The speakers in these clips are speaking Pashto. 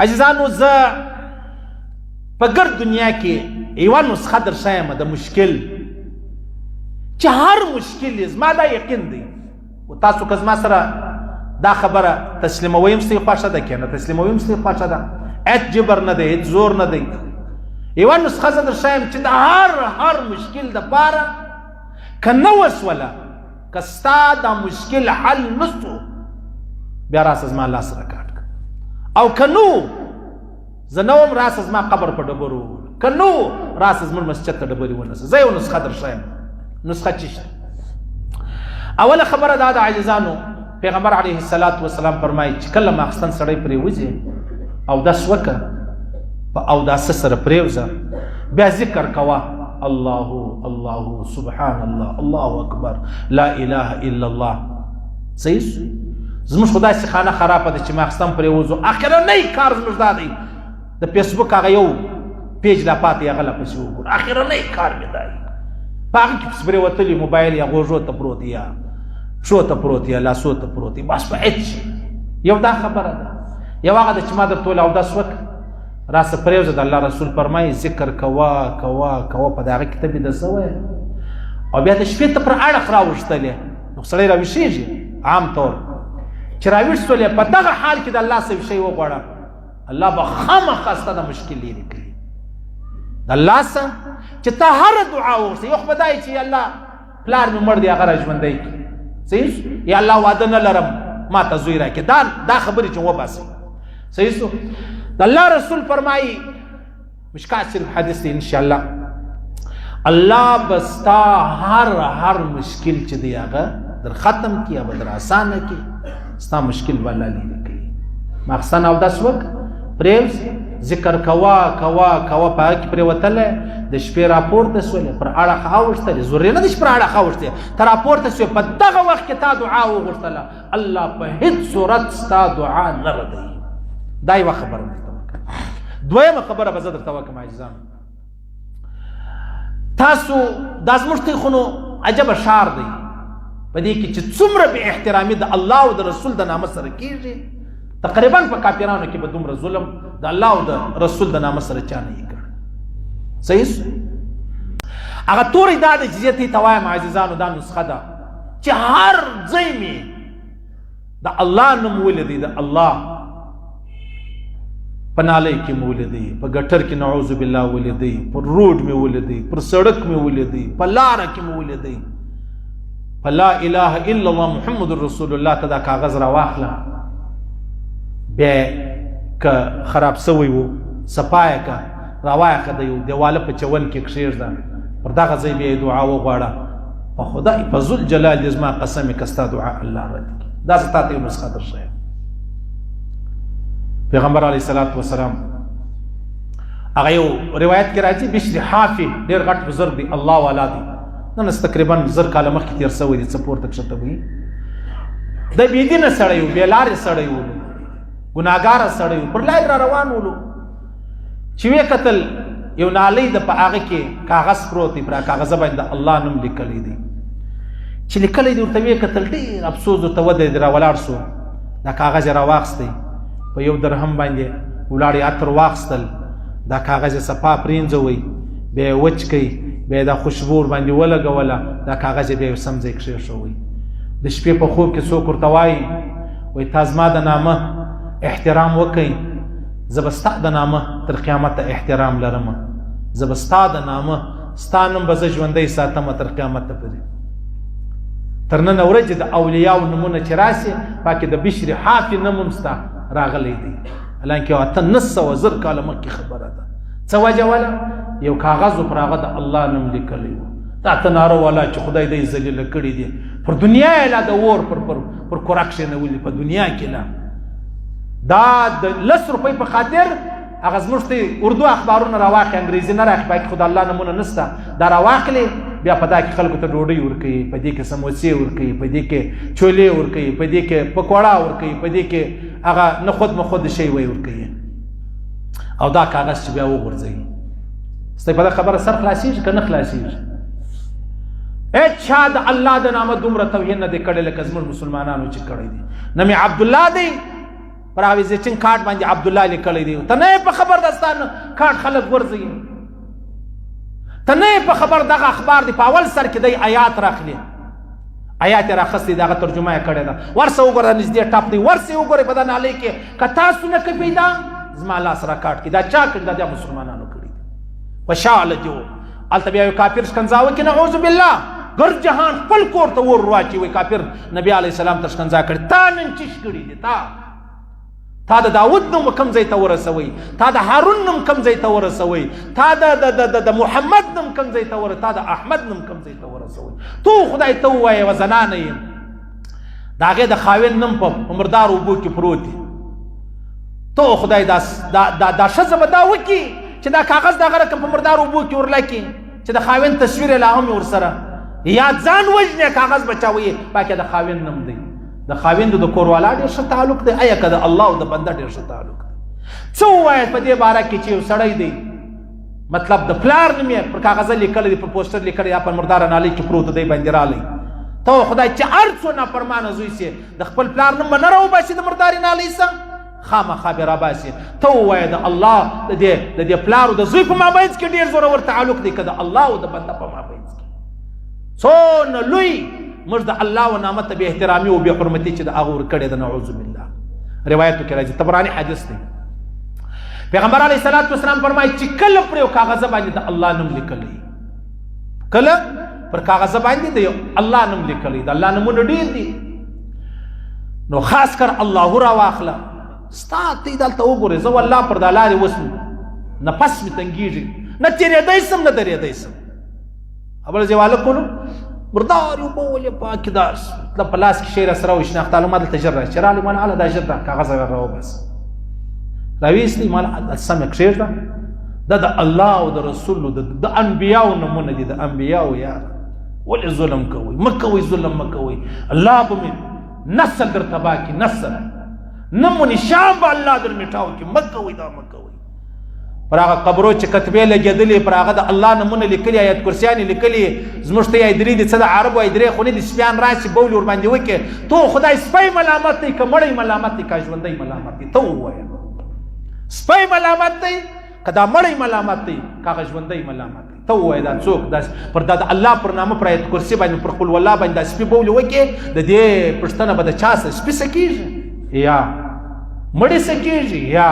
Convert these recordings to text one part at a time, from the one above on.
عزیزانو زه په ګرد دنیا کې یوه نسخه در ښیم د مشکل چې هر مشکل یې زما دا یقین دی و تاسو که زما سره دا خبره تسلیموي هم ستاسې خوښه ده که نه تسلیموي هم ستاسې خوښه ده هېڅ جبر نه دی هېڅ زور نه دی یوه نسخه زه در ښیم چې د هر مشکل دپاره که نه وسوله که ستا دا مشکل حل نسو بیا راسه زما لاس راکاټ او که نو زه نه وم راسه زما قبر په ډبرو که نو راسه زموږ مسجد ته ډبرې ونیسه زه یو نسخه در ښیم نسخه چی شته اوله خبره دا د عزیزانو پیغمبر علیه الصلاة والسلام فرمایي چې کله ماخستن سړی پرېوځي اودس وکړه په اوداسه سره پرېوځه بیا ذکر کوه الله سبحان الله الله اکبر لا اله الا الله صحیح زموږ خو داسې خانه خرابه ده چې ماخستن پرېوځو اخرنی کار زموږ دا دی د فیسبوک هغه یو پیج لا پاتې هغه لا پسې وګوره اخرنی کار مې دا دی په هغه کې پسې پرېوتلي موبایل یا غوږو ته پروت یا پښو ته پروت یا لاسو ته پروت بس په هېڅ یو دا خبره ده یو هغه ده چې ما درته ویل اودس وکړه راسه پرېوځه د الله رسول فرمایي ذکر کوه په د هغه کې ته بیده څه وایه او بیا د شپې ته پر اړخ راوښتلې نو سړی راویښېږي عام طور چې راویښ سولې په دغه حال کې د الله څه شی وغواړه الله به خامخا ستا د مشکل لرې کړي د الله څه چې ته هره دعا وغوښته یو خو به دا وي چې الله پلار مې مړ دی هغه را ژوندی کړي صحیح یا الله واده نه لرم ما ته زوی راکړي دا خبرې چې وباسئ صحیح سو د الله رسول فرمایي مشکات شریف حدیث دی انشاءالله الله به ستا هر مشکل چې دی هغه در ختم کړي یا به در اسانه کړي ستا مشکل به الله لرې کړي ماخستن اودس وکړه پرېوځه ذکر کوه په هغه کې پرېوتلی د شپې راپورته سولې پر اړخ اوښتلې ضروري نه ده چې پر اړخ اوښتې ته راپورته سوې په دغه وخت کې تا دعا وغوښتله الله په هېڅ صورت ستا دعا نه ردوي دا یوه خبره درته وکړه دویمه خبره به زه درته وکړم عزیزانو تاسو دا زموږ تیخونو عجبه شار دی په دې کې چې څومره بې احترامي د الله او د رسول د نامه سره کېږي تقریبا په کافرانو کې به دومره ظلم د الله او د رسول د نامه سره چا نه یې کړی صحیح هغه توری دا دی چې زه دې ته وایم عزیزانو دا نسخه ده چې هر ځای مې د الله نوم ولیدی د الله په نالۍ کې مې ولیدی په ګټر کې نعوذ بالله ولیدی پر روډ مې ولیدی پر سړک مې ولیدی په لاره کې مې ولیدی په لا اله الا الله محمد رسول الله ته دا کاغذ را واخله بیا که خراب سوی و صفایه که راوایخه د یو دیواله په چول کې کښېږده پر دغه ځای بیا دعا وغواړه په خدای په ذوالجلال دې زما قسم که ستا دعا الله رد کړي دا زه تا ته یو نسخه در ښیم پیغمبر علیه الصلاة والسلام هغه یو روایت کې راځي بشر حافي ډېر غټ بزرګ دی الله والا دی نن تقریبا 1000 کاله مخکې تېر سوی دی څه پورته کښته وي د بېدینه سړی و بېلارې سړی و ګناهګاره سړی و پر لارې را روان ولو چې ویې کتل یو نالۍ ده په هغه کې کاغذ پروت دی پر کاغذه باندې د الله نوم لیکلی دی چې لیکلی دی ورته ویې کتل ډېر افسوس ورته ودرېد را ولاړ سو دا کاغذ یې راواخیستی په یو درهم باندې ولاړ یې عطر واخیستل دا کاغذ یې صفا پرېنځوئ بیا یې وچ کوئ بیا یې دا خوشبو ورباندې ولګوله دا کاغذ یې بیا یو سم ځای کښېښوئ د شپې په خوب کې څوک ورته وایي وایي تا زما د نامه احترام وکئ زه به ستا د نامه تر قیامته احترام لرم زه به ستا د نامه ستا نوم به زه ژوندی ساتم تر قیامته پورې تر نن ورځې د اولیاو نومونه چې راسي پاکې د بشر حافي نوم هم ستا راغلی دی حالانکې 800 کاله مخکې خبره ده څه وجه وله یو کاغذ پر هغه د الله نوم لیکلی و دا ته ناره والا چې خدای دی ذلیله کړي دي پر دنیا یې لا د اور پر کوراک کښېنولي په دنیا کې لا دا د 10 روپۍ په خاطر هغه زموږ ته اردو اخبارونه راواخلي انګریزي نه راخلي باقي خو د الله نومونه نشته دا راواخلي بیا په دا کې خلکو ته ډوډۍ ورکوي په دې کې سموسې ورکوي په دې کې چولې ورکوي په دې کې پکوړه ورکوي په دې کې هغه نخود مخود شی وی ورکوي او دا کاغذ چې بیا وغورځوي ستاسو په دا خبره سر خلاصېږي که نه خلاصېږي اچھا د الله د نامه دومره توهین نه دی کړی لکه زموږ مسلمانانو چې کړی دی نوم یې عبدالله دی پر هغه ویزیټینګ کارت باندې عبدالله لیکلی دی ته نه په خبر دستان کارت خلک ورځي ته نه په خبر دغه اخبار دی په اول سر کې دی آیات راخلي آیات راخستې دغه ترجمه یې کړې ده ورسه وګوره نږدې ټاپ دی ورسه وګورئ په دا نالۍ کې که تاسو نه کوئ پیدا زما لاس را کاټ کړي دا چا کړي دا مسلمانانو کړي وشعل جو هلته بیا یو کافر شکنځاوه کې نعوذ بالله ګر جهان خپل کور ته ور واچي وایي کافر نبي علیه السلام ته شکنځا کړي تا نن چیش کړي دي تا د داود نوم کم ځای ته ورسوئ تا د هارون نوم کم ځای ته ورسوئ تا د محمد نوم کم ځای ته تا د احمد نوم کم ځای ته ورسوئ تو خدای ته ووایه و زنانه یم د هغې د خاوند نوم په مردار اوبو کې پروت دی تو خدای دا ښځه به دا وکړي چې دا کاغذ دغه رقم په مردار اوبو کې ورلکي چې د خاوند تصویر یې لا هم ورسره یا ځان وژنې کاغذ بچاوي پاکې د خاوند نوم دی د خاوند د کوروالا ډېر ښه تعلق دی آیا که د الله او د بنده ډېر ښه تعلق دی څه ووایه په دې باره کې چې یو سړی دی مطلب د پلار نوم یې پر کاغذه لیکلی دی پر پوسټر لیکلی یا په مرداره نالۍ کې پروت دی باندې رالی ته خدای چې هر څو نافرمانه زوی سي د خپل پلار نوم به نه راوباسي د مردارې نالۍ څه خامخا به راباسي ته ووایه د الله د دې پلار او د زوی په مابینځ کې ډېر زورور تعلق دی که د الله او د بنده په مابینځ کې څونه لوی موږ د الله و نامت ته بې احترامي او بې حرمتي چې د هغه ورکړې ده نعوذ بالله روایتو کې راځي طبراني حدیث دی پیغمبر علیه الصلاة والسلام فرمایي چې کله پر یو کاغذ باندې د الله نوم لیکلی کله پر کاغذ باندې د الله نوم لیکلی د الله نومونه ډېر دي نو خاص کر الله را واخله ستا ته دلته وګورې زه والله پر دا لارې اوس نفس مې تنګېږي نه تېرېدی سم نه درېدی سم خبره زیواله کولو مردار یو بولې پاکې داس مطلب په لاس کې شی راسره وي شناخت عالم ما دلته ژر راشي چې راغلی ماله دا ژر را کاغذ راوباسه راویستلی ماله سمې کښېږده دا د الله او د رسولو د انبیاو نومونه دي د انبیاو یاره ولې ظلم کوئ مه کوئ ظلم مه کوئ الله به مې نسل در تباه کړي نسل نه مو نشان به الله در میټاو کړي مه کوئ دا مه کوئ پر هغه قبرو چې کتبې لګېدلې پر هغه د الله نومونه لیکلي آیت کرسیانې لیکلي زموږ ته یې درې دي څه د عربو ایدرې خو نه دي سپیان راشي بولې ورباندې وکړي تو خدای سپی ملامت دی که مړی ملامت دی که ژوندی ملامت دی ته ووایه سپی ملامت دی که دا مړی ملامت دی که هغه ژوندی ملامت دی ته ووایه دا څوک پر دا د الله پر نامه پر آیت کرسي باندې پر قل والله باندې دا سپي بولې وکړي د دې پوښتنه به د چا څه سپي څه کېږي یا مړی څه کېږي یا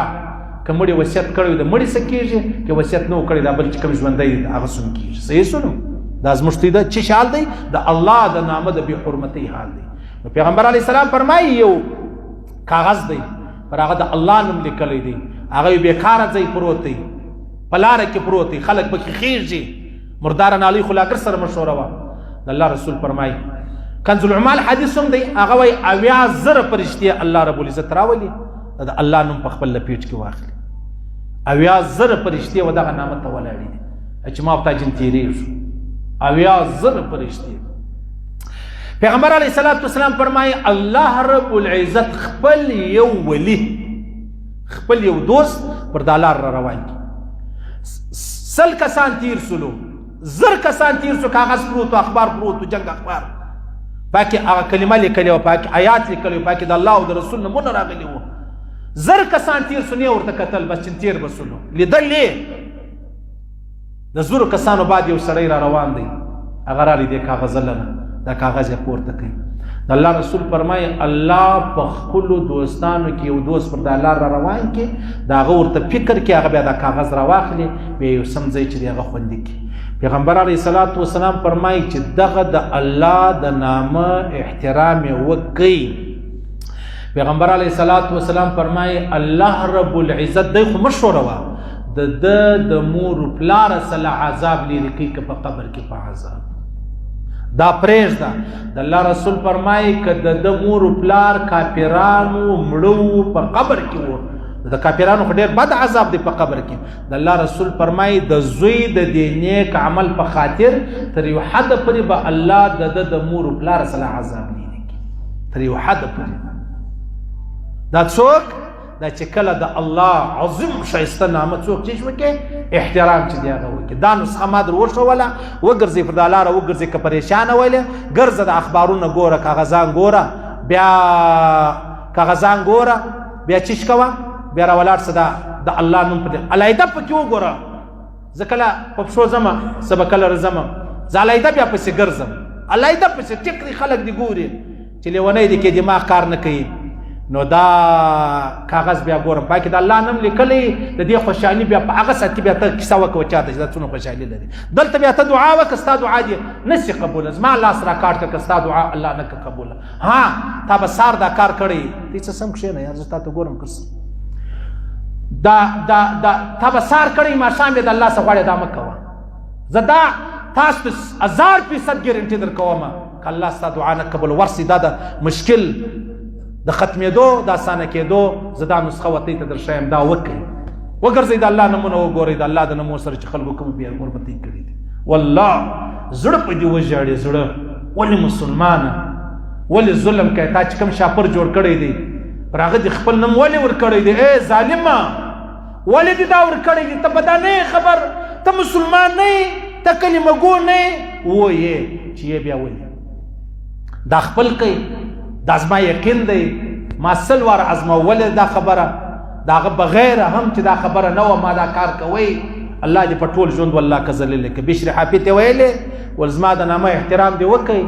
که مړي وصیت کړی د مړي څه کېږي که وصیت نه و کړی دا بل چې کوم ژوندی دی هغه څوم کېږي صحیح سنو دا زموږ د چې حال دی د الله د نامه د بې حرمتۍ حال دی نو پیغمبر علیه السلام فرمایي یو کاغذ دی پر هغه د الله نوم لیکلی دی هغه یو بېکاره ځای پروت دی په لاره کې پروت دی خلک پکې خېږي مرداره نالۍ خو لاکر سره مشهوره وه د الله رسول فرمایي کنز العمال حدیث هم دی هغه وایي 80,000 فرشتې الله رب العزت راولي د الله نوم په خپل لپیټ کې واخلي 80,000 فرشتې و دغه نامه ته ولاړې دي چې ما په تا جن تېرېږو 80,000 فرشتې پیغمبر علیه الصلاة والسلام فرمایي الله رب العزت خپل یو ولی خپل یو دوست پر دا لار را روان کړي 100 کسان تیر سلو 1000 کسان تیر سو کاغذ پروت و اخبار پروت و جنگ اخبار پاکې هغه کلمه لیکلې وه پاکې آیات لیکلې وه پاکې د الله او د رسول نومونه راغلي وو 1000 کسان تیر سو نه ورته کتل بس چې تیر به سلو لیدل یې د 1000 کسانو بعد یو سړی را روان دی هغه رالی دی کاغذ لنه دا کاغذ یې پورته کوي د الله رسول فرمایي الله په خپلو دوستانو کې یو دوست پر دا لار را روان کې د هغه ورته فکر کې هغه بیا دا کاغذ راواخلي بیا یو سم ځای چې دی هغه خوندي کړي پیغمبر علیه الصلاة والسلام فرمایي چې دغه د الله د نامه احترام یې وکړئ پیغمبر علیه الصلاة والسلام فرمایي الله رب العزت دی خو مشوره وه د مور پلاره سره عذاب لرې کوي که په قبر کې په عذاب دا پرېږده د الله رسول فرمایي که د مور پلار کافرانو مړه په قبر کې وو د کافرانو خو ډېر بد عذاب دی په قبر کې د الله رسول فرمایي د زوی د دې نیک عمل په خاطر تر یو حد پورې به الله د مور پلار سره عذاب لرې کوي تر یو حد پورې دا څوک دا چې کله د الله عظیم ښایسته نامه څوک چې وکړي احترام چې دی هغه وکړي دا نسخه ما در وښوله وګرځئ پر دا لاره وګرځئ که پریشانه ولې ګرځه د اخبارونه ګوره کاغذان ګوره بیا کاغذان ګوره بیا چیش کوه بیا راولاړ څه د الله نوم په علیحده پکې وګوره زه کله په پښو ځمه څه به کله رځمه زه علیحده بیا پسې ګرځم علیحده پسې ټیک دی خلک دې ګوري چې لیونی دی کې دماغ کار نه کوي نو دا کاغذ بیا ګورم پاکې د الله نوم لیکلی د دې خوشحالي بیا په هغه ساعت کې بیا ته کیسه وکړه چاته چې دا څومره خوشحالي لري دلته بیا ته دعا وکړه ستا دعا دې نشي قبوله زما لاس راکاټ کړه که ستا دعا الله نه کړه قبوله ها تا به سار دا کار کړی دې څه سم کښېنه یار زه تا ته ګورم که دا تا به سار کړی ماښام یې د الله څه غواړې دا مه کوه زه دا تاسو ته 1000% ګارنټي در کوم که الله ستا دعا نه قبول ورسي دا د مشکل د ختمېدو د اسانه کېدو زه دا نسخه ورته ته در ښیم دا وکړئ وګرځئ د الله نومونه وګورئ د الله د نومو سره چې خلکو کوم بې غربتۍ کړي دي والله زړه په دې وژاړې زړه ولې مسلمانه ولې ظلم کوې تا چې کوم شاپر جوړ کړی دی پر هغه دې خپل نوم ولې ورکړی دی ای ظالمه ولې دې دا ورکړی دی ته په دا نه خبر ته مسلمان نه یې ته کلمه ګو نه یې وایې چې یې بیا ولې دا خپل کوي دا زما یقین دی ما سل وار ازمولې دا خبره د هغه بغیر هم چې دا خبره نه وه ما دا کار کوئ الله دې په ټول ژوند والله که ذلیله کړي بشر حافظ ته ویلې ول زما د نامه احترام دې وکړئ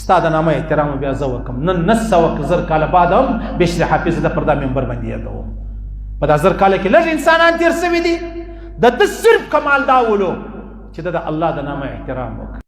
ستا د نامه احترام بیا زه وکړم نن 900 کاله بعد هم بشر حافظ د پر دا منبر باندې یادوم په دا 1000 کاله کې لږ انسانان تېر شوي دي د ده صرف کمال دا ولو چې د الله د نامه احترام وکړي